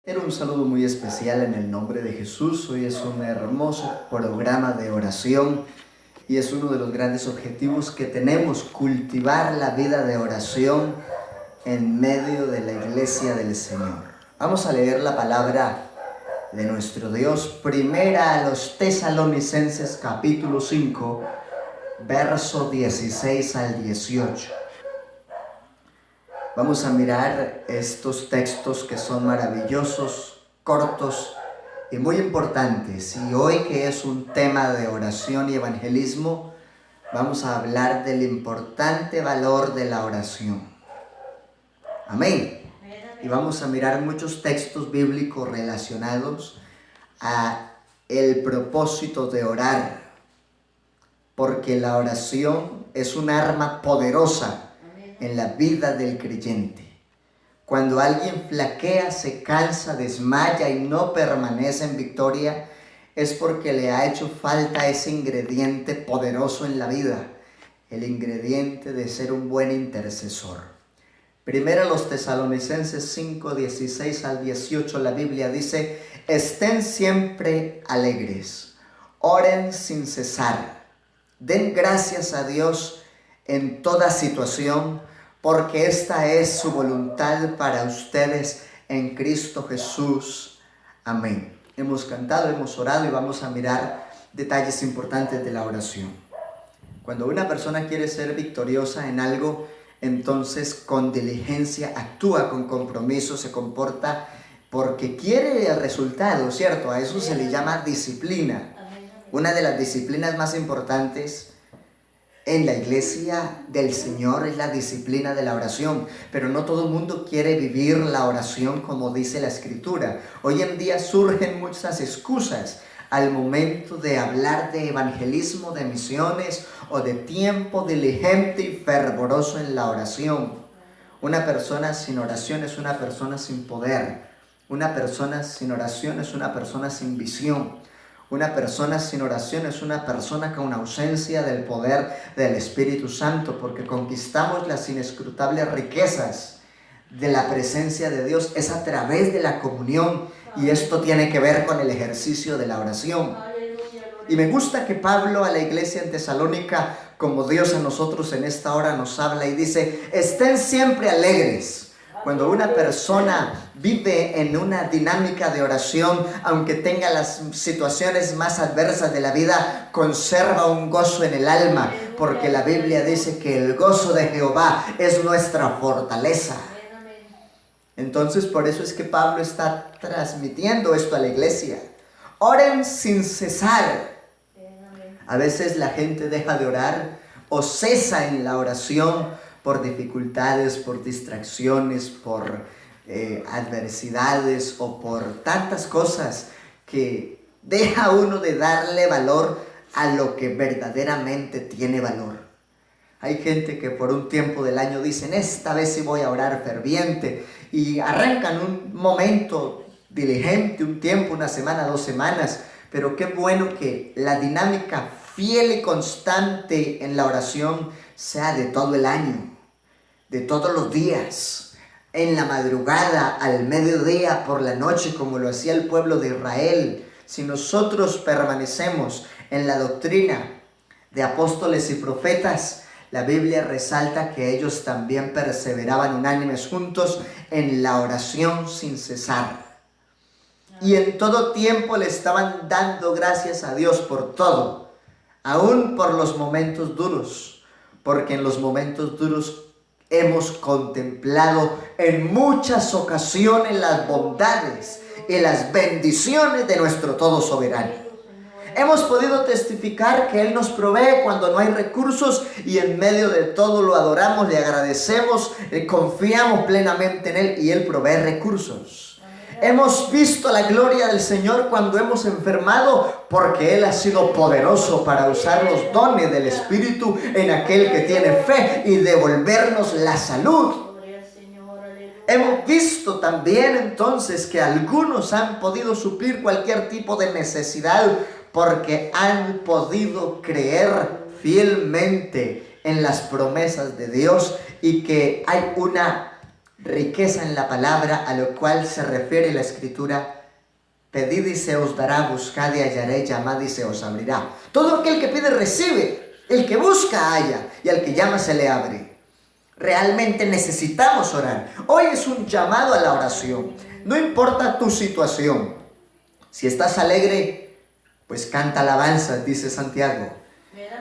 Era un saludo muy especial en el nombre de Jesús. Hoy es un hermoso programa de oración y es uno de los grandes objetivos que tenemos, cultivar la vida de oración en medio de la iglesia del Señor. Vamos a leer la palabra de nuestro Dios, primera a los Tesalonicenses capítulo 5, verso 16 al 18. Vamos a mirar estos textos que son maravillosos, cortos y muy importantes. Y hoy, que es un tema de oración y evangelismo, vamos a hablar del importante valor de la oración. Amén. Y vamos a mirar muchos textos bíblicos relacionados a el propósito de orar, porque la oración es un arma poderosa en la vida del creyente. Cuando alguien flaquea, se cansa, desmaya y no permanece en victoria, es porque le ha hecho falta ese ingrediente poderoso en la vida, el ingrediente de ser un buen intercesor. Primero los Tesalonicenses 5, 16 al 18, la Biblia dice: estén siempre alegres, oren sin cesar, den gracias a Dios en toda situación, porque esta es su voluntad para ustedes en Cristo Jesús. Amén. Hemos cantado, hemos orado y vamos a mirar detalles importantes de la oración. Cuando una persona quiere ser victoriosa en algo, entonces con diligencia actúa, con compromiso, se comporta porque quiere el resultado, ¿cierto? A eso se le llama disciplina. Una de las disciplinas más importantes en la iglesia del Señor es la disciplina de la oración, pero no todo el mundo quiere vivir la oración como dice la Escritura. Hoy en día surgen muchas excusas al momento de hablar de evangelismo, de misiones o de tiempo diligente y fervoroso en la oración. Una persona sin oración es una persona sin poder. Una persona sin oración es una persona sin visión. Una persona sin oración es una persona con ausencia del poder del Espíritu Santo, porque conquistamos las inescrutables riquezas de la presencia de Dios es a través de la comunión, y esto tiene que ver con el ejercicio de la oración. Y me gusta que Pablo a la iglesia en Tesalónica, como Dios a nosotros en esta hora, nos habla y dice: estén siempre alegres. Cuando una persona vive en una dinámica de oración, aunque tenga las situaciones más adversas de la vida, conserva un gozo en el alma, porque la Biblia dice que el gozo de Jehová es nuestra fortaleza. Entonces, por eso es que Pablo está transmitiendo esto a la iglesia. Oren sin cesar. A veces la gente deja de orar o cesa en la oración por dificultades, por distracciones, por adversidades o por tantas cosas que deja uno de darle valor a lo que verdaderamente tiene valor. Hay gente que por un tiempo del año dicen: esta vez sí voy a orar ferviente, y arrancan un momento diligente, un tiempo, una semana, 2 semanas, pero qué bueno que la dinámica fiel y constante en la oración sea de todo el año, de todos los días, en la madrugada, al mediodía, por la noche, como lo hacía el pueblo de Israel. Si nosotros permanecemos en la doctrina de apóstoles y profetas, la Biblia resalta que ellos también perseveraban unánimes juntos en la oración sin cesar. Y en todo tiempo le estaban dando gracias a Dios por todo, aún por los momentos duros, porque en los momentos duros hemos contemplado en muchas ocasiones las bondades y las bendiciones de nuestro todo soberano. Hemos podido testificar que Él nos provee cuando no hay recursos, y en medio de todo lo adoramos, le agradecemos, confiamos plenamente en Él y Él provee recursos. Hemos visto la gloria del Señor cuando hemos enfermado, porque Él ha sido poderoso para usar los dones del Espíritu en aquel que tiene fe y devolvernos la salud. Hemos visto también entonces que algunos han podido suplir cualquier tipo de necesidad porque han podido creer fielmente en las promesas de Dios y que hay una riqueza en la palabra, a lo cual se refiere la Escritura: pedid y se os dará, buscad y hallaréis, llamad y se os abrirá. Todo aquel que pide recibe, el que busca halla, y al que llama se le abre. Realmente necesitamos orar. Hoy es un llamado a la oración. No importa tu situación. Si estás alegre, pues canta alabanzas, dice Santiago.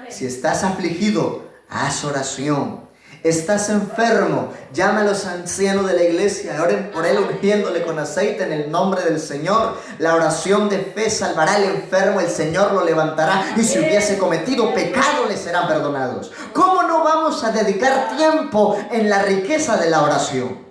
Si estás afligido, haz oración. Estás enfermo, llama a los ancianos de la iglesia, oren por él ungiéndole con aceite en el nombre del Señor. La oración de fe salvará al enfermo, el Señor lo levantará, y si hubiese cometido pecado le serán perdonados. ¿Cómo no vamos a dedicar tiempo en la riqueza de la oración?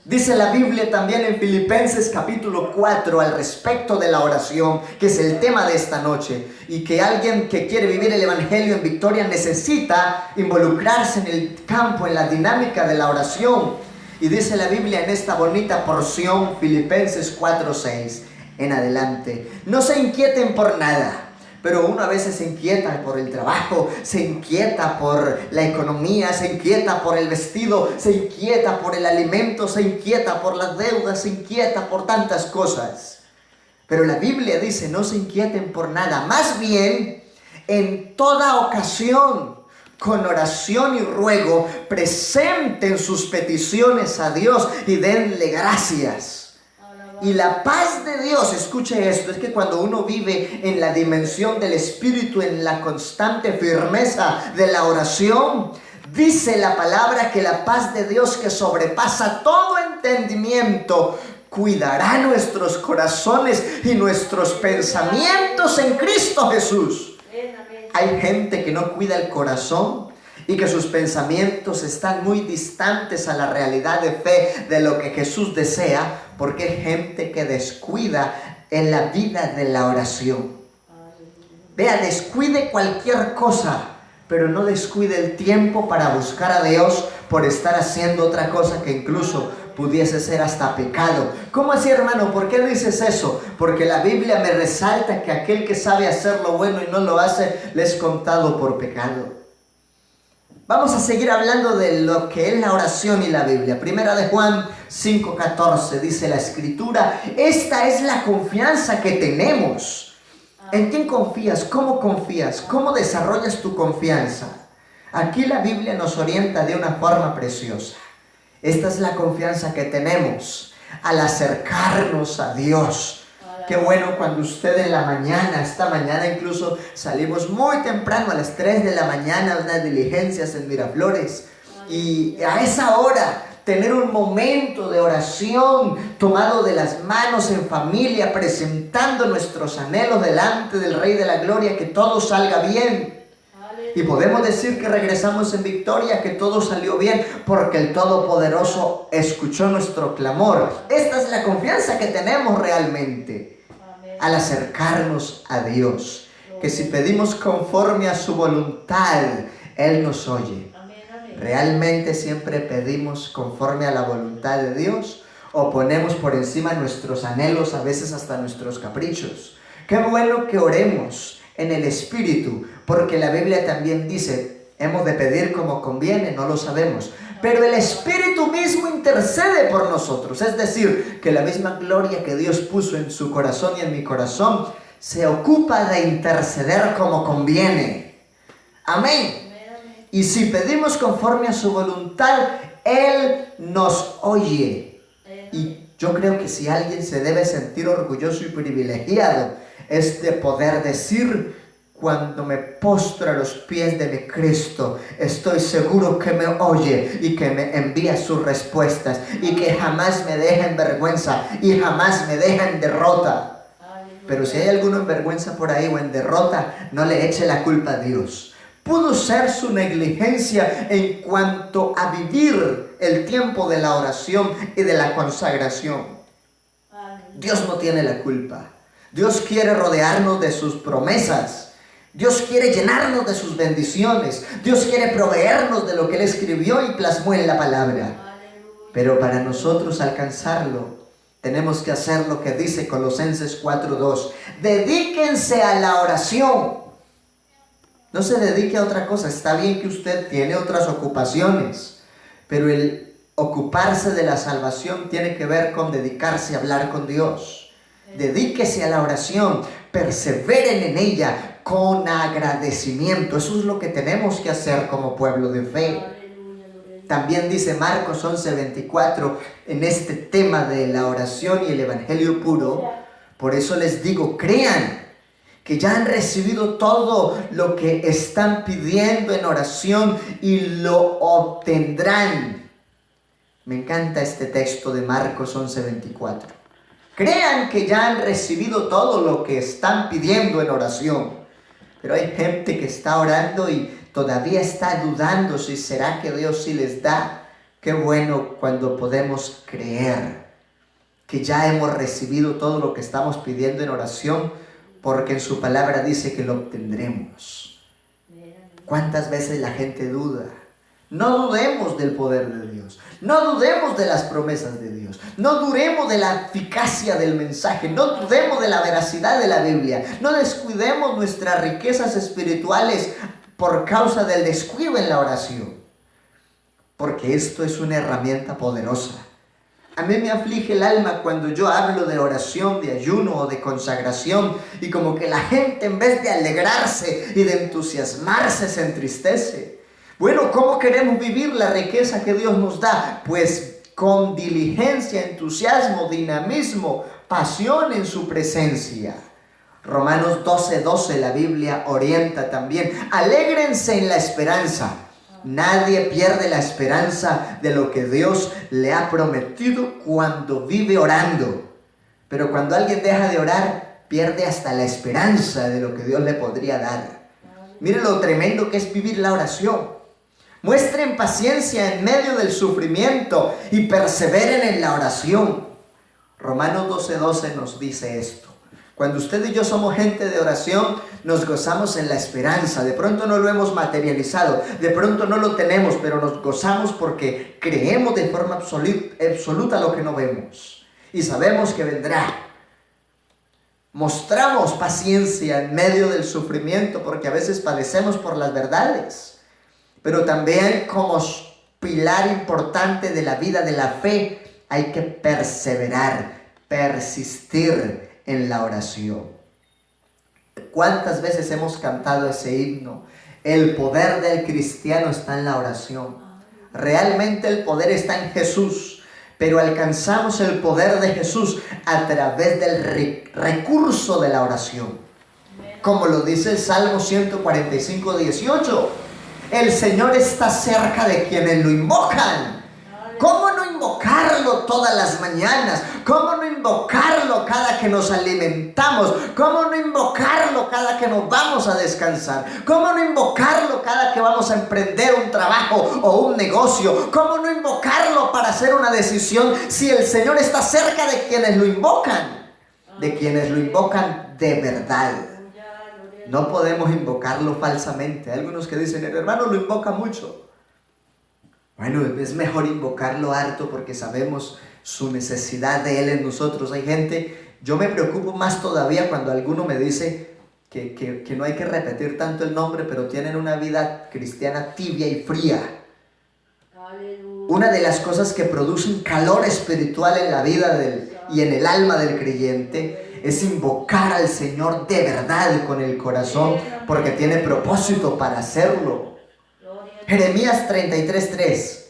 Dice la Biblia también en Filipenses capítulo 4 al respecto de la oración, que es el tema de esta noche, y que alguien que quiere vivir el Evangelio en victoria necesita involucrarse en el campo, en la dinámica de la oración. Y dice la Biblia en esta bonita porción, Filipenses 4:6 en adelante: no se inquieten por nada. Pero uno a veces se inquieta por el trabajo, se inquieta por la economía, se inquieta por el vestido, se inquieta por el alimento, se inquieta por las deudas, se inquieta por tantas cosas. Pero la Biblia dice: no se inquieten por nada. Más bien, en toda ocasión, con oración y ruego, presenten sus peticiones a Dios y denle gracias. Y la paz de Dios, escuche esto, es que cuando uno vive en la dimensión del Espíritu, en la constante firmeza de la oración, dice la palabra que la paz de Dios, que sobrepasa todo entendimiento, cuidará nuestros corazones y nuestros pensamientos en Cristo Jesús. Hay gente que no cuida el corazón y que sus pensamientos están muy distantes a la realidad de fe de lo que Jesús desea, porque hay gente que descuida en la vida de la oración. Vea, descuide cualquier cosa, pero no descuide el tiempo para buscar a Dios por estar haciendo otra cosa que incluso pudiese ser hasta pecado. ¿Cómo así, hermano? ¿Por qué dices eso? Porque la Biblia me resalta que aquel que sabe hacer lo bueno y no lo hace, le es contado por pecado. Vamos a seguir hablando de lo que es la oración y la Biblia. Primera de Juan 5:14 dice la Escritura: esta es la confianza que tenemos. ¿En quién confías? ¿Cómo desarrollas tu confianza? Aquí la Biblia nos orienta de una forma preciosa. Esta es la confianza que tenemos al acercarnos a Dios. Qué bueno cuando usted en la mañana, esta mañana incluso salimos muy temprano, a las 3 de la mañana, unas diligencias en Miraflores. Y a esa hora tener un momento de oración tomado de las manos en familia, presentando nuestros anhelos delante del Rey de la Gloria, que todo salga bien. Y podemos decir que regresamos en victoria, que todo salió bien, porque el Todopoderoso escuchó nuestro clamor. Esta es la confianza que tenemos realmente al acercarnos a Dios, que si pedimos conforme a su voluntad, Él nos oye. ¿Realmente siempre pedimos conforme a la voluntad de Dios o ponemos por encima nuestros anhelos, a veces hasta nuestros caprichos? Qué bueno que oremos en el Espíritu, porque la Biblia también dice: hemos de pedir como conviene, no lo sabemos, pero el Espíritu mismo intercede por nosotros. Es decir, que la misma gloria que Dios puso en su corazón y en mi corazón se ocupa de interceder como conviene. Amén. Y si pedimos conforme a su voluntad, Él nos oye. Y yo creo que si alguien se debe sentir orgulloso y privilegiado, es de poder decir: cuando me postro a los pies de mi Cristo, estoy seguro que me oye y que me envía sus respuestas, y que jamás me deja en vergüenza y jamás me deja en derrota. Pero si hay alguno en vergüenza por ahí o en derrota, no le eche la culpa a Dios. Pudo ser su negligencia en cuanto a vivir el tiempo de la oración y de la consagración. Dios no tiene la culpa. Dios quiere rodearnos de sus promesas. Dios quiere llenarnos de sus bendiciones. Dios quiere proveernos de lo que Él escribió y plasmó en la palabra. Pero para nosotros alcanzarlo, tenemos que hacer lo que dice Colosenses 4:2. Dedíquense a la oración. No se dedique a otra cosa. Está bien que usted tiene otras ocupaciones, pero el Ocuparse de la salvación tiene que ver con dedicarse a hablar con Dios. Dedíquese a la oración, perseveren en ella con agradecimiento. Eso es lo que tenemos que hacer como pueblo de fe. También dice Marcos 11:24 en este tema de la oración y el evangelio puro. Por eso les digo, crean que ya han recibido todo lo que están pidiendo en oración y lo obtendrán. Me encanta este texto de Marcos 11:24. Crean que ya han recibido todo lo que están pidiendo en oración. Pero hay gente que está orando y todavía está dudando si será que Dios sí les da. Qué bueno cuando podemos creer que ya hemos recibido todo lo que estamos pidiendo en oración, porque en su palabra dice que lo obtendremos. ¿Cuántas veces la gente duda? No dudemos del poder de Dios, no dudemos de las promesas de Dios, no dudemos de la eficacia del mensaje, no dudemos de la veracidad de la Biblia, no descuidemos nuestras riquezas espirituales por causa del descuido en la oración, porque esto es una herramienta poderosa. A mí me aflige el alma cuando yo hablo de oración, de ayuno o de consagración y como que la gente en vez de alegrarse y de entusiasmarse se entristece. Bueno, ¿cómo queremos vivir la riqueza que Dios nos da? Pues con diligencia, entusiasmo, dinamismo, pasión en su presencia. Romanos 12:12, la Biblia orienta también. Alégrense en la esperanza. Nadie pierde la esperanza de lo que Dios le ha prometido cuando vive orando. Pero cuando alguien deja de orar, pierde hasta la esperanza de lo que Dios le podría dar. Mire lo tremendo que es vivir la oración. Muestren paciencia en medio del sufrimiento y perseveren en la oración. Romanos 12:12 nos dice esto. Cuando usted y yo somos gente de oración, nos gozamos en la esperanza. De pronto no lo hemos materializado, de pronto no lo tenemos, pero nos gozamos porque creemos de forma absoluta lo que no vemos. Y sabemos que vendrá. Mostramos paciencia en medio del sufrimiento porque a veces padecemos por las verdades. Pero también como pilar importante de la vida de la fe, hay que perseverar, persistir en la oración. ¿Cuántas veces hemos cantado ese himno? El poder del cristiano está en la oración. Realmente el poder está en Jesús, pero alcanzamos el poder de Jesús a través del recurso de la oración. Como lo dice el Salmo 145:18. El Señor está cerca de quienes lo invocan. ¿Cómo no invocarlo todas las mañanas? ¿Cómo no invocarlo cada que nos alimentamos? ¿Cómo no invocarlo cada que nos vamos a descansar? ¿Cómo no invocarlo cada que vamos a emprender un trabajo o un negocio? ¿Cómo no invocarlo para hacer una decisión si el Señor está cerca de quienes lo invocan? De quienes lo invocan de verdad. No podemos invocarlo falsamente. Hay algunos que dicen, el hermano lo invoca mucho. Bueno, es mejor invocarlo harto porque sabemos su necesidad de Él en nosotros. Hay gente, yo me preocupo más todavía cuando alguno me dice que no hay que repetir tanto el nombre, pero tienen una vida cristiana tibia y fría. Aleluya. Una de las cosas que producen calor espiritual en la vida y en el alma del creyente es invocar al Señor de verdad con el corazón, porque tiene propósito para hacerlo. Jeremías 33:3.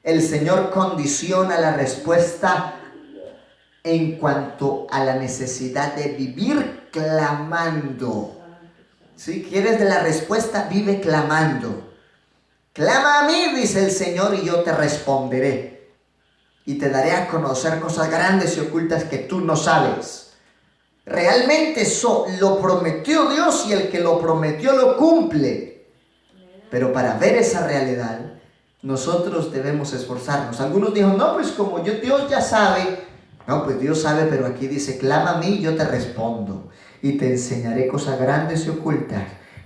El Señor condiciona la respuesta en cuanto a la necesidad de vivir clamando. Si quieres de la respuesta, vive clamando. Clama a mí, dice el Señor, y yo te responderé. Y te daré a conocer cosas grandes y ocultas que tú no sabes. Realmente eso lo prometió Dios y el que lo prometió lo cumple. Pero para ver esa realidad, nosotros debemos esforzarnos. Algunos dijeron, no, pues como Dios ya sabe. No, pues Dios sabe, pero aquí dice, clama a mí y yo te respondo. Y te enseñaré cosas grandes y ocultas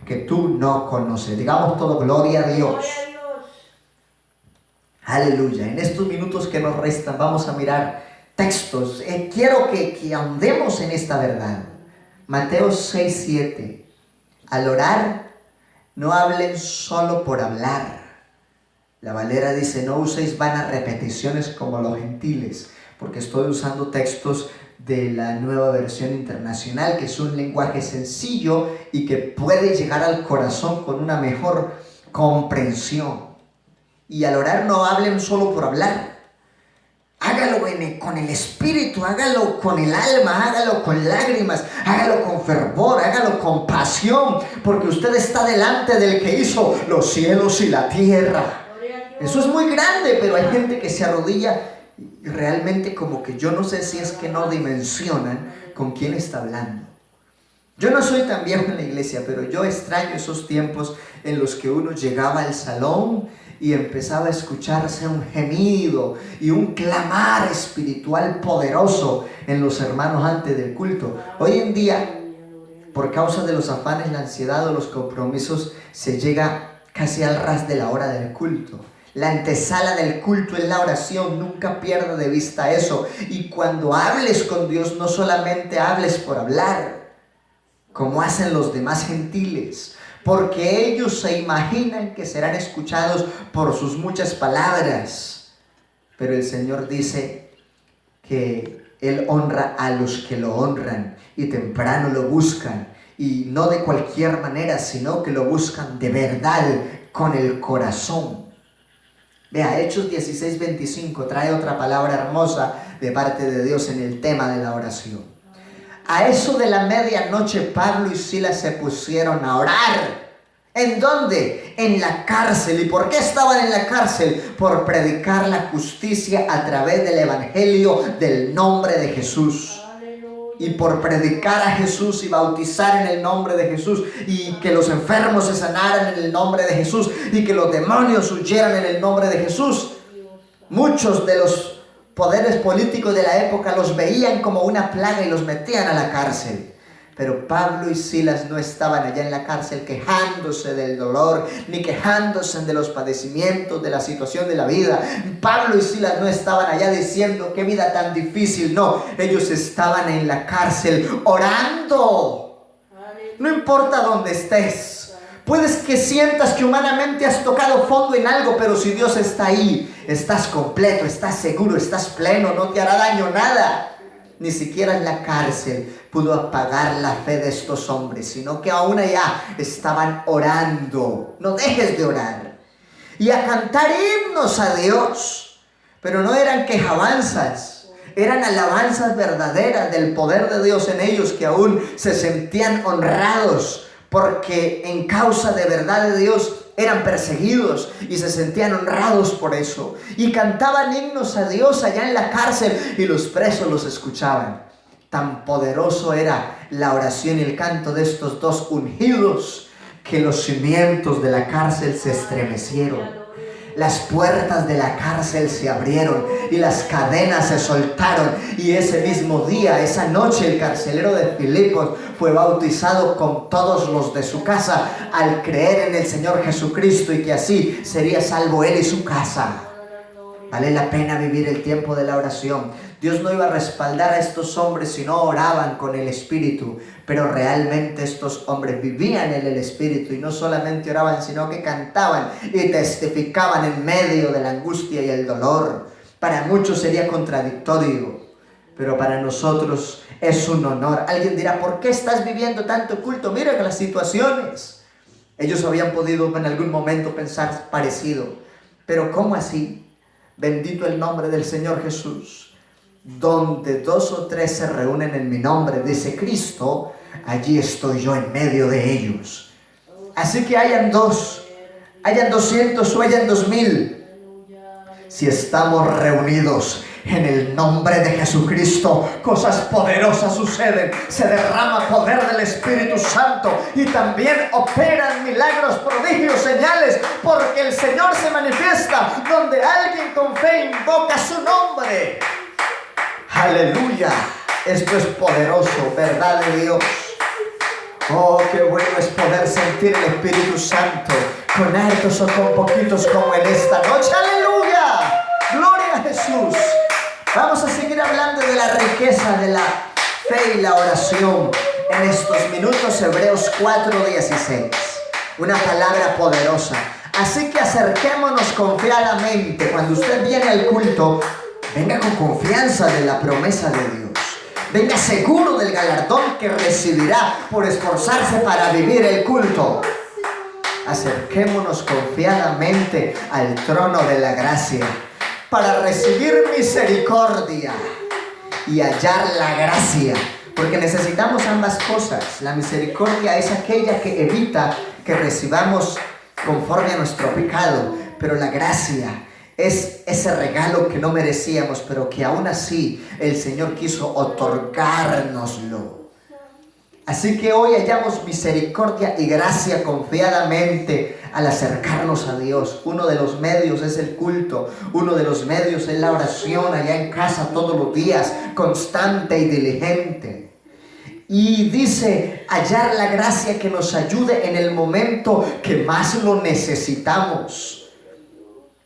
que tú no conoces. Digamos todo, gloria a Dios. Aleluya. En estos minutos que nos restan, vamos a mirar textos. Quiero que ahondemos en esta verdad. Mateo 6:7. Al orar, no hablen solo por hablar. La Valera dice, no uséis vanas repeticiones como los gentiles, porque estoy usando textos de la Nueva Versión Internacional, que es un lenguaje sencillo y que puede llegar al corazón con una mejor comprensión. Y al orar no hablen solo por hablar. Hágalo con el espíritu, hágalo con el alma, hágalo con lágrimas, hágalo con fervor, hágalo con pasión, porque usted está delante del que hizo los cielos y la tierra. Eso es muy grande, pero hay gente que se arrodilla y realmente como que yo no sé si es que no dimensionan con quién está hablando. Yo no soy tan viejo en la iglesia, pero yo extraño esos tiempos en los que uno llegaba al salón y empezaba a escucharse un gemido y un clamar espiritual poderoso en los hermanos antes del culto. Hoy en día, por causa de los afanes, la ansiedad o los compromisos, se llega casi al ras de la hora del culto. La antesala del culto es la oración, nunca pierda de vista eso. Y cuando hables con Dios, no solamente hables por hablar, como hacen los demás gentiles, porque ellos se imaginan que serán escuchados por sus muchas palabras. Pero el Señor dice que Él honra a los que lo honran y temprano lo buscan, y no de cualquier manera, sino que lo buscan de verdad, con el corazón. Vea, Hechos 16:25 trae otra palabra hermosa de parte de Dios en el tema de la oración. A eso de la medianoche, Pablo y Silas se pusieron a orar. ¿En dónde? En la cárcel. ¿Y por qué estaban en la cárcel? Por predicar la justicia a través del evangelio del nombre de Jesús. Y por predicar a Jesús y bautizar en el nombre de Jesús, y que los enfermos se sanaran en el nombre de Jesús, y que los demonios huyeran en el nombre de Jesús. Muchos de los poderes políticos de la época los veían como una plaga y los metían a la cárcel. Pero Pablo y Silas no estaban allá en la cárcel quejándose del dolor, ni quejándose de los padecimientos, de la situación de la vida. Pablo y Silas no estaban allá diciendo qué vida tan difícil. No, ellos estaban en la cárcel orando. No importa dónde estés. Puedes que sientas que humanamente has tocado fondo en algo, pero si Dios está ahí, estás completo, estás seguro, estás pleno, no te hará daño nada. Ni siquiera en la cárcel pudo apagar la fe de estos hombres, sino que aún allá estaban orando. No dejes de orar. Y a cantar himnos a Dios. Pero no eran quejabanzas, eran alabanzas verdaderas del poder de Dios en ellos, que aún se sentían honrados, porque en causa de verdad de Dios eran perseguidos y se sentían honrados por eso. Y cantaban himnos a Dios allá en la cárcel y los presos los escuchaban. Tan poderoso era la oración y el canto de estos dos ungidos que los cimientos de la cárcel se estremecieron. Las puertas de la cárcel se abrieron y las cadenas se soltaron. Y ese mismo día, esa noche, el carcelero de Filipos fue bautizado con todos los de su casa al creer en el Señor Jesucristo, y que así sería salvo él y su casa. Vale la pena vivir el tiempo de la oración. Dios no iba a respaldar a estos hombres si no oraban con el Espíritu, pero realmente estos hombres vivían en el Espíritu y no solamente oraban, sino que cantaban y testificaban en medio de la angustia y el dolor. Para muchos sería contradictorio, pero para nosotros es un honor. Alguien dirá, ¿por qué estás viviendo tanto culto? Mira que las situaciones. Ellos habían podido en algún momento pensar parecido, pero ¿cómo así? Bendito el nombre del Señor Jesús. Donde dos o tres se reúnen en mi nombre, dice Cristo, allí estoy yo en medio de ellos. Así que hayan dos, hayan 200 o hayan 2000. Si estamos reunidos en el nombre de Jesucristo, cosas poderosas suceden. Se derrama poder del Espíritu Santo y también operan milagros, prodigios, señales, porque el Señor se manifiesta donde alguien con fe invoca su nombre. Aleluya, esto es poderoso, verdad de Dios. Oh, qué bueno es poder sentir el Espíritu Santo, con hartos o con poquitos, como en esta noche. Aleluya, gloria a Jesús. Vamos a seguir hablando de la riqueza de la fe y la oración en estos minutos. Hebreos 4:16, una palabra poderosa. Así que acerquémonos confiadamente. Cuando usted viene al culto, venga con confianza de la promesa de Dios. Venga seguro del galardón que recibirá por esforzarse para vivir el culto. Acerquémonos confiadamente al trono de la gracia para recibir misericordia y hallar la gracia. Porque necesitamos ambas cosas. La misericordia es aquella que evita que recibamos conforme a nuestro pecado, pero la gracia es ese regalo que no merecíamos, pero que aún así el Señor quiso otorgárnoslo. Así que hoy hallamos misericordia y gracia confiadamente al acercarnos a Dios. Uno de los medios es el culto, uno de los medios es la oración allá en casa todos los días, constante y diligente. Y dice, hallar la gracia que nos ayude en el momento que más lo necesitamos.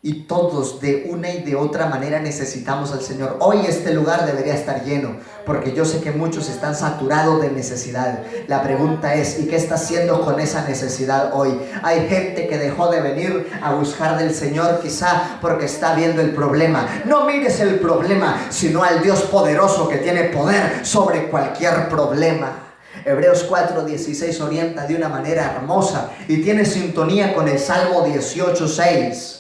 Y todos de una y de otra manera necesitamos al Señor. Hoy este lugar debería estar lleno, porque yo sé que muchos están saturados de necesidad. La pregunta es, ¿y qué está haciendo con esa necesidad hoy? Hay gente que dejó de venir a buscar del Señor quizá porque está viendo el problema. No mires el problema, sino al Dios poderoso que tiene poder sobre cualquier problema. Hebreos 4:16 orienta de una manera hermosa y tiene sintonía con el Salmo 18:6.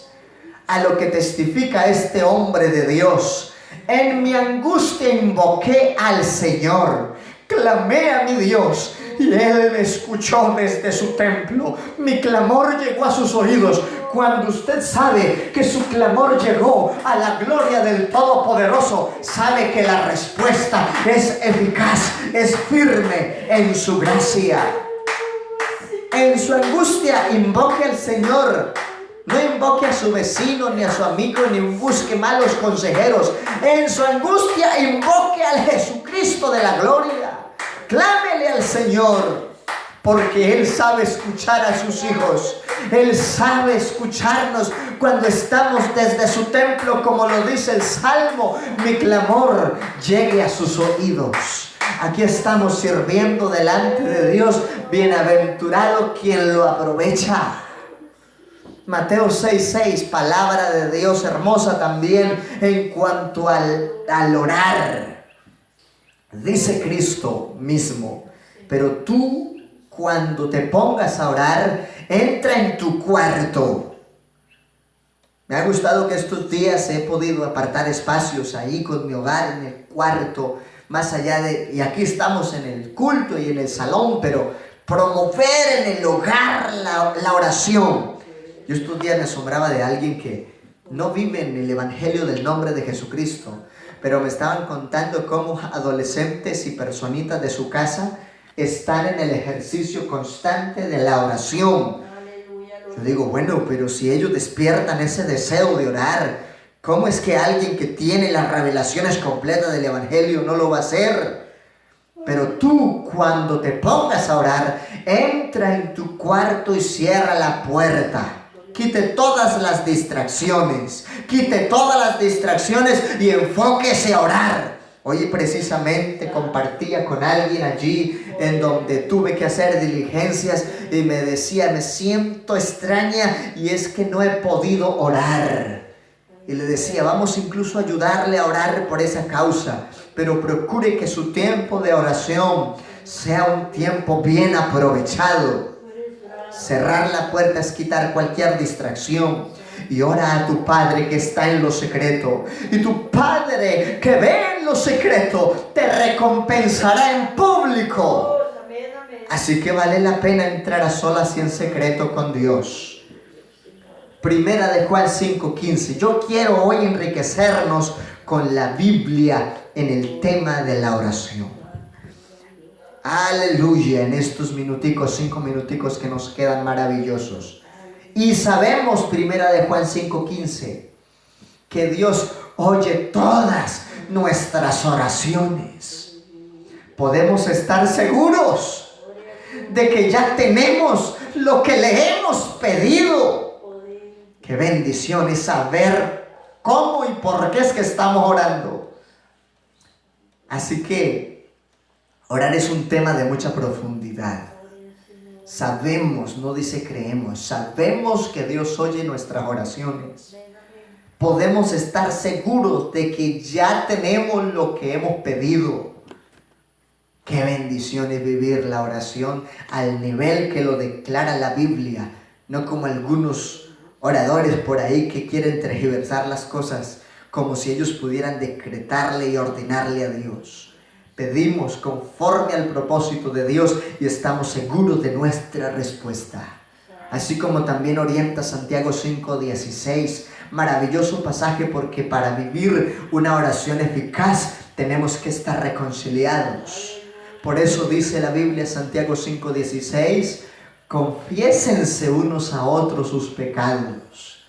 A lo que testifica este hombre de Dios: en mi angustia invoqué al Señor, clamé a mi Dios y Él me escuchó desde su templo. Mi clamor llegó a sus oídos. Cuando usted sabe que su clamor llegó a la gloria del Todopoderoso, sabe que la respuesta es eficaz, es firme en su gracia. En su angustia invoque al Señor. No invoque a su vecino ni a su amigo, ni busque malos consejeros. En su angustia invoque al Jesucristo de la gloria. Clámele al Señor, porque Él sabe escuchar a sus hijos. Él sabe escucharnos cuando estamos desde su templo, como lo dice el Salmo. Mi clamor llegue a sus oídos. Aquí estamos sirviendo delante de Dios. Bienaventurado quien lo aprovecha. Mateo 6:6, palabra de Dios hermosa también en cuanto al orar. Dice Cristo mismo: pero tú, cuando te pongas a orar, entra en tu cuarto. Me ha gustado que estos días he podido apartar espacios ahí con mi hogar, en el cuarto, más allá de, y aquí estamos en el culto y en el salón, pero promover en el hogar la oración. Yo estos días me asombraba de alguien que no vive en el Evangelio del nombre de Jesucristo, pero me estaban contando cómo adolescentes y personitas de su casa están en el ejercicio constante de la oración. Yo digo, bueno, pero si ellos despiertan ese deseo de orar, ¿cómo es que alguien que tiene las revelaciones completas del Evangelio no lo va a hacer? Pero tú, cuando te pongas a orar, entra en tu cuarto y cierra la puerta. Quite todas las distracciones. Quite todas las distracciones y enfóquese a orar. Hoy precisamente compartía con alguien allí en donde tuve que hacer diligencias y me decía, me siento extraña y es que no he podido orar. Y le decía, vamos incluso a ayudarle a orar por esa causa, pero procure que su tiempo de oración sea un tiempo bien aprovechado. Cerrar la puerta es quitar cualquier distracción. Y ora a tu Padre que está en lo secreto. Y tu Padre que ve en lo secreto te recompensará en público. Así que vale la pena entrar a solas y en secreto con Dios. Primera de Juan 5:15. Yo quiero hoy enriquecernos con la Biblia en el tema de la oración. Aleluya, en estos minuticos, 5 minuticos que nos quedan maravillosos. Y sabemos, primera de Juan 5:15, que Dios oye todas nuestras oraciones. Podemos estar seguros de que ya tenemos lo que le hemos pedido. Qué bendición es saber cómo y por qué es que estamos orando. Así que orar es un tema de mucha profundidad. Sabemos, no dice creemos, sabemos que Dios oye nuestras oraciones. Podemos estar seguros de que ya tenemos lo que hemos pedido. Qué bendición es vivir la oración al nivel que lo declara la Biblia, no como algunos oradores por ahí que quieren tergiversar las cosas como si ellos pudieran decretarle y ordenarle a Dios. Pedimos conforme al propósito de Dios y estamos seguros de nuestra respuesta. Así como también orienta Santiago 5:16, maravilloso pasaje porque para vivir una oración eficaz tenemos que estar reconciliados. Por eso dice la Biblia, Santiago 5:16, confiésense unos a otros sus pecados.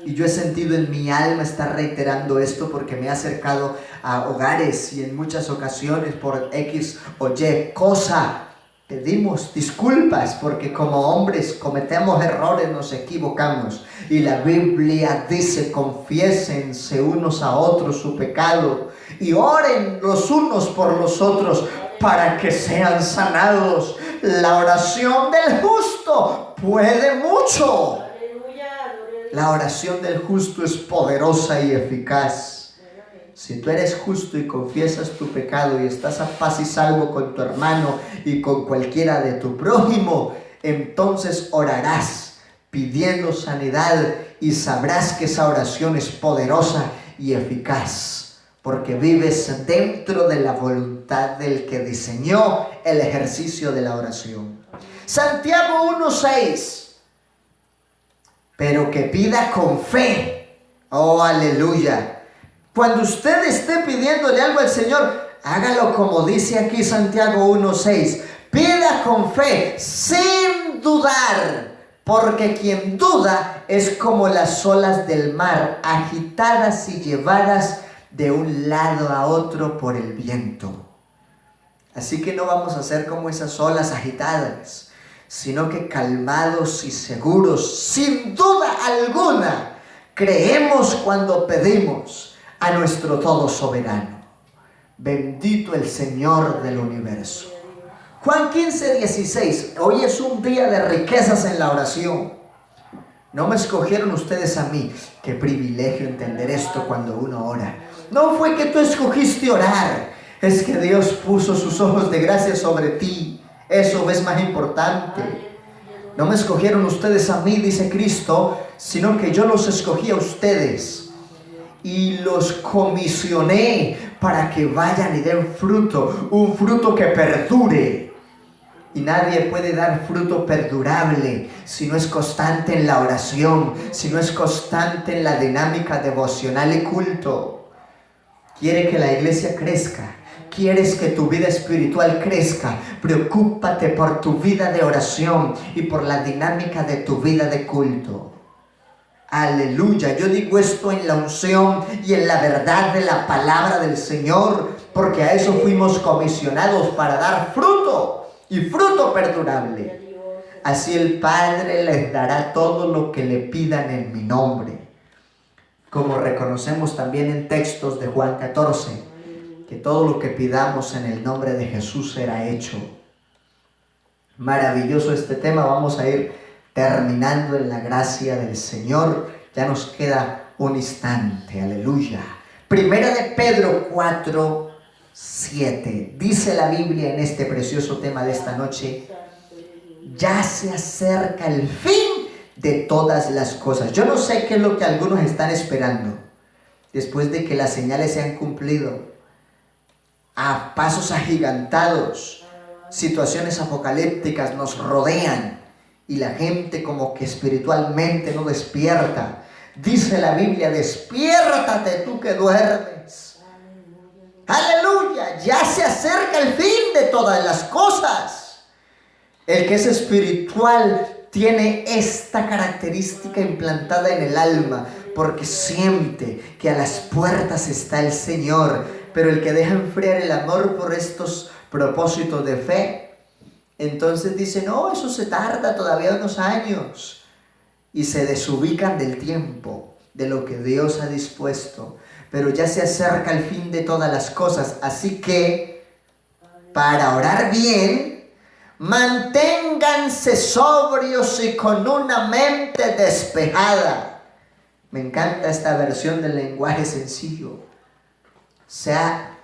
Y yo he sentido en mi alma estar reiterando esto porque me he acercado a hogares y en muchas ocasiones por X o Y cosa pedimos disculpas porque como hombres cometemos errores, nos equivocamos. Y la Biblia dice, confiésense unos a otros su pecado y oren los unos por los otros para que sean sanados. La oración del justo puede mucho. La oración del justo es poderosa y eficaz. Si tú eres justo y confiesas tu pecado y estás a paz y salvo con tu hermano y con cualquiera de tu prójimo, entonces orarás pidiendo sanidad y sabrás que esa oración es poderosa y eficaz, porque vives dentro de la voluntad del que diseñó el ejercicio de la oración. Santiago 1:6. Pero que pida con fe. Oh, aleluya. Cuando usted esté pidiéndole algo al Señor, hágalo como dice aquí Santiago 1:6. Pida con fe, sin dudar, porque quien duda es como las olas del mar, agitadas y llevadas de un lado a otro por el viento. Así que no vamos a ser como esas olas agitadas, sino que calmados y seguros, sin duda alguna, creemos cuando pedimos a nuestro todo soberano. Bendito el Señor del universo. Juan 15:16. Hoy es un día de riquezas en la oración. No me escogieron ustedes a mí. Qué privilegio entender esto cuando uno ora. No fue que tú escogiste orar, es que Dios puso sus ojos de gracia sobre ti. Eso es más importante. No me escogieron ustedes a mí, dice Cristo, sino que yo los escogí a ustedes y los comisioné para que vayan y den fruto, un fruto que perdure. Y nadie puede dar fruto perdurable si no es constante en la oración, si no es constante en la dinámica devocional y culto. Quiere que la iglesia crezca. ¿Quieres que tu vida espiritual crezca? Preocúpate por tu vida de oración y por la dinámica de tu vida de culto. Aleluya. Yo digo esto en la unción y en la verdad de la palabra del Señor, porque a eso fuimos comisionados, para dar fruto y fruto perdurable. Así el Padre les dará todo lo que le pidan en mi nombre. Como reconocemos también en textos de Juan 14. Que todo lo que pidamos en el nombre de Jesús será hecho. Maravilloso este tema. Vamos a ir terminando en la gracia del Señor. Ya nos queda un instante. Aleluya. Primera de Pedro 4:7. Dice la Biblia en este precioso tema de esta noche: ya se acerca el fin de todas las cosas. Yo no sé qué es lo que algunos están esperando después de que las señales se han cumplido a pasos agigantados. Situaciones apocalípticas nos rodean y la gente como que espiritualmente no despierta. Dice la Biblia: despiértate tú que duermes. Aleluya, ya se acerca el fin de todas las cosas. El que es espiritual tiene esta característica implantada en el alma, porque siente que a las puertas está el Señor. Pero el que deja enfriar el amor por estos propósitos de fe, entonces dice: no, eso se tarda todavía unos años. Y se desubican del tiempo, de lo que Dios ha dispuesto. Pero ya se acerca el fin de todas las cosas. Así que, para orar bien, Manténganse sobrios y con una mente despejada. Me encanta esta versión del lenguaje sencillo. Sea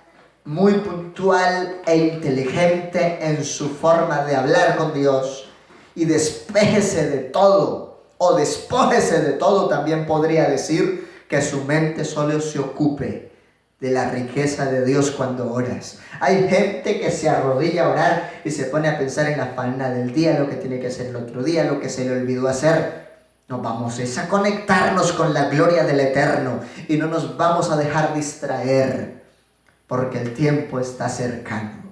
muy puntual e inteligente en su forma de hablar con Dios y despéjese de todo, o despójese de todo, también podría decir, que su mente solo se ocupe de la riqueza de Dios cuando oras. Hay gente que se arrodilla a orar y se pone a pensar en la faena del día, lo que tiene que hacer el otro día, lo que se le olvidó hacer. Nos vamos a conectarnos con la gloria del Eterno y no nos vamos a dejar distraer, porque el tiempo está cercano.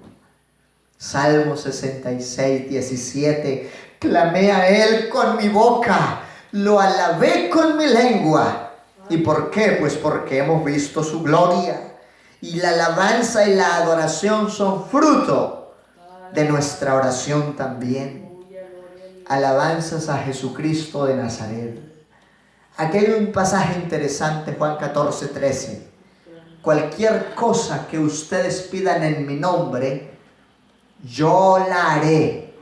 Salmo 66, 17. Clamé a Él con mi boca, lo alabé con mi lengua. ¿Y por qué? Pues porque hemos visto su gloria. Y la alabanza y la adoración son fruto de nuestra oración también. Alabanzas a Jesucristo de Nazaret. Aquí hay un pasaje interesante, Juan 14, 13. Cualquier cosa que ustedes pidan en mi nombre, yo la haré.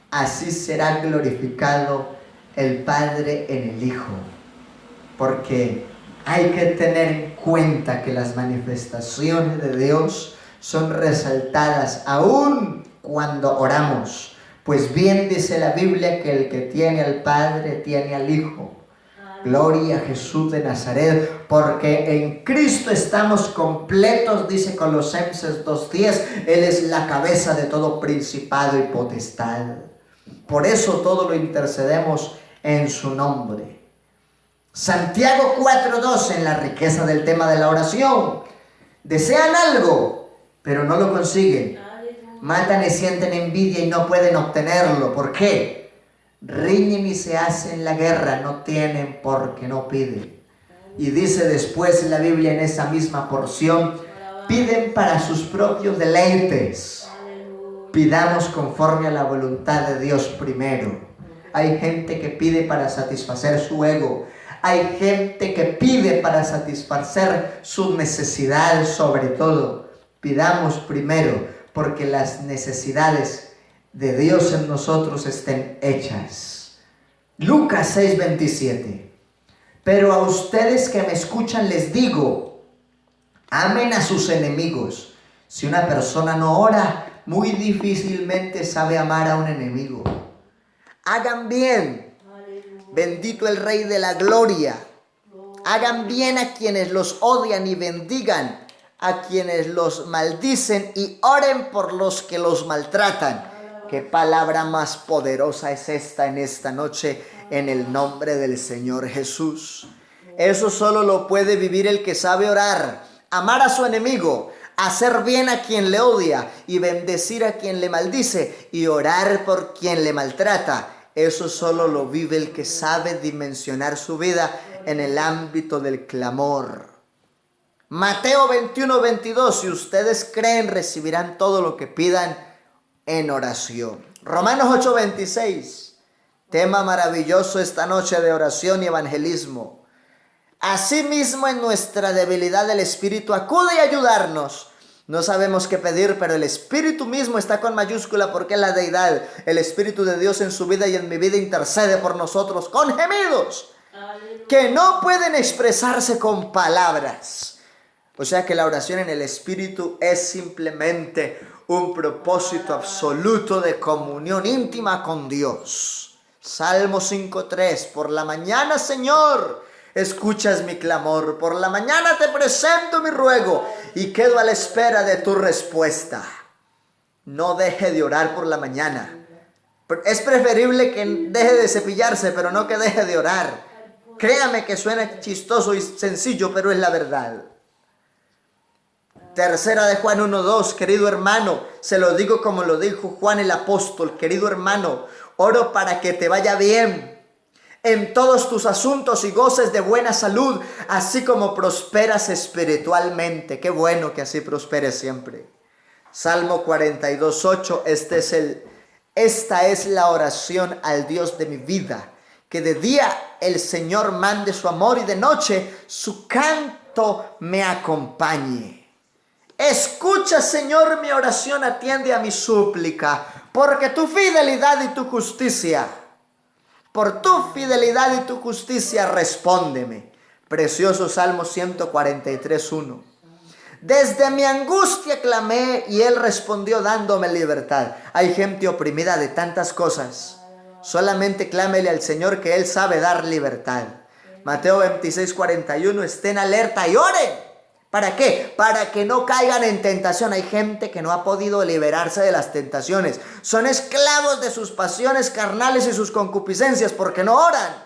Así será glorificado el Padre en el Hijo. Porque hay que tener en cuenta que las manifestaciones de Dios son resaltadas aún cuando oramos. Pues bien dice la Biblia que el que tiene al Padre tiene al Hijo. Gloria a Jesús de Nazaret, porque en Cristo estamos completos, dice Colosenses 2:10. Él es la cabeza de todo principado y potestad. Por eso todo lo intercedemos en su nombre. Santiago 4:12, en la riqueza del tema de la oración. Desean algo, pero no lo consiguen. Matan y sienten envidia y no pueden obtenerlo. ¿Por qué? Riñen y se hacen la guerra, no tienen porque no piden. Y dice después en la Biblia, en esa misma porción, piden para sus propios deleites. Pidamos conforme a la voluntad de Dios primero. Hay gente que pide para satisfacer su ego. Hay gente que pide para satisfacer su necesidad sobre todo. Pidamos primero porque las necesidades de Dios en nosotros estén hechas. Lucas 6:27. Pero a ustedes que me escuchan les digo, amen a sus enemigos. Si una persona no ora, muy difícilmente sabe amar a un enemigo. Hagan bien. Bendito el Rey de la Gloria. Hagan bien a quienes los odian y bendigan a quienes los maldicen y oren por los que los maltratan. Qué palabra más poderosa es esta en esta noche, en el nombre del Señor Jesús. Eso solo lo puede vivir el que sabe orar, amar a su enemigo, hacer bien a quien le odia y bendecir a quien le maldice y orar por quien le maltrata. Eso solo lo vive el que sabe dimensionar su vida en el ámbito del clamor. Mateo 21:22, si ustedes creen, recibirán todo lo que pidan en oración. Romanos 8:26, tema maravilloso esta noche de oración y evangelismo. Asimismo, en nuestra debilidad el Espíritu acude a ayudarnos. No sabemos qué pedir, pero el Espíritu mismo está con mayúscula porque es la deidad. El Espíritu de Dios en su vida y en mi vida intercede por nosotros con gemidos que no pueden expresarse con palabras. O sea que la oración en el Espíritu es simplemente un propósito absoluto de comunión íntima con Dios. Salmo 5:3, por la mañana, Señor, escuchas mi clamor. Por la mañana te presento mi ruego y quedo a la espera de tu respuesta. No deje de orar por la mañana. Es preferible que deje de cepillarse, pero no que deje de orar. Créame que suena chistoso y sencillo, pero es la verdad. Tercera de Juan 1:2, querido hermano, se lo digo como lo dijo Juan el apóstol, querido hermano, oro para que te vaya bien en todos tus asuntos y goces de buena salud, así como prosperas espiritualmente. Qué bueno que así prosperes siempre. Salmo 42:8, esta es la oración al Dios de mi vida, que de día el Señor mande su amor y de noche su canto me acompañe. Escucha, Señor, mi oración, atiende a mi súplica, porque tu fidelidad y tu justicia, por tu fidelidad y tu justicia, respóndeme. Precioso Salmo 143:1. Desde mi angustia clamé y Él respondió dándome libertad. Hay gente oprimida de tantas cosas. Solamente clámele al Señor, que Él sabe dar libertad. Mateo 26:41, estén alerta y oren. ¿Para qué? Para que no caigan en tentación. Hay gente que no ha podido liberarse de las tentaciones. Son esclavos de sus pasiones carnales y sus concupiscencias porque no oran.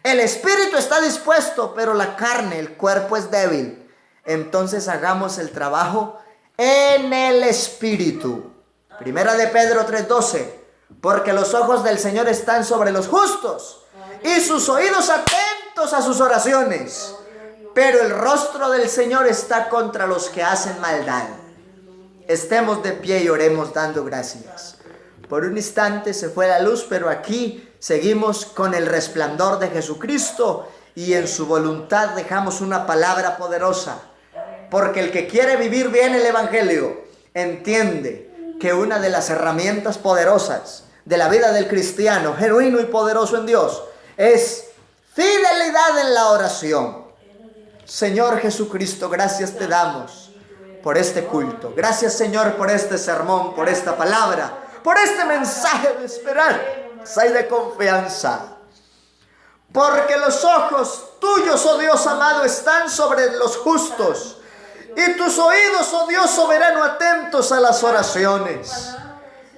El espíritu está dispuesto, pero la carne, el cuerpo es débil. Entonces hagamos el trabajo en el espíritu. Primera de Pedro 3:12. Porque los ojos del Señor están sobre los justos y sus oídos atentos a sus oraciones. Pero el rostro del Señor está contra los que hacen maldad. Estemos de pie y oremos dando gracias. Por un instante se fue la luz, pero aquí seguimos con el resplandor de Jesucristo y en su voluntad dejamos una palabra poderosa. Porque el que quiere vivir bien el Evangelio entiende que una de las herramientas poderosas de la vida del cristiano, genuino y poderoso en Dios, es fidelidad en la oración. Señor Jesucristo, gracias te damos por este culto. Gracias, Señor, por este sermón, por esta palabra, por este mensaje de esperanza y de confianza. Porque los ojos tuyos, oh Dios amado, están sobre los justos y tus oídos, oh Dios soberano, atentos a las oraciones.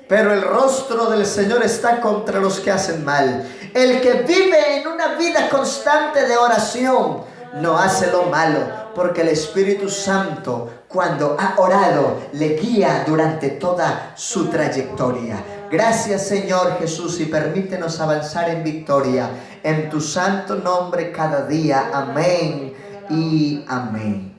Pero el rostro del Señor está contra los que hacen mal. El que vive en una vida constante de oración no hace lo malo, porque el Espíritu Santo, cuando ha orado, le guía durante toda su trayectoria. Gracias, Señor Jesús, y permítenos avanzar en victoria. En tu santo nombre cada día. Amén y amén.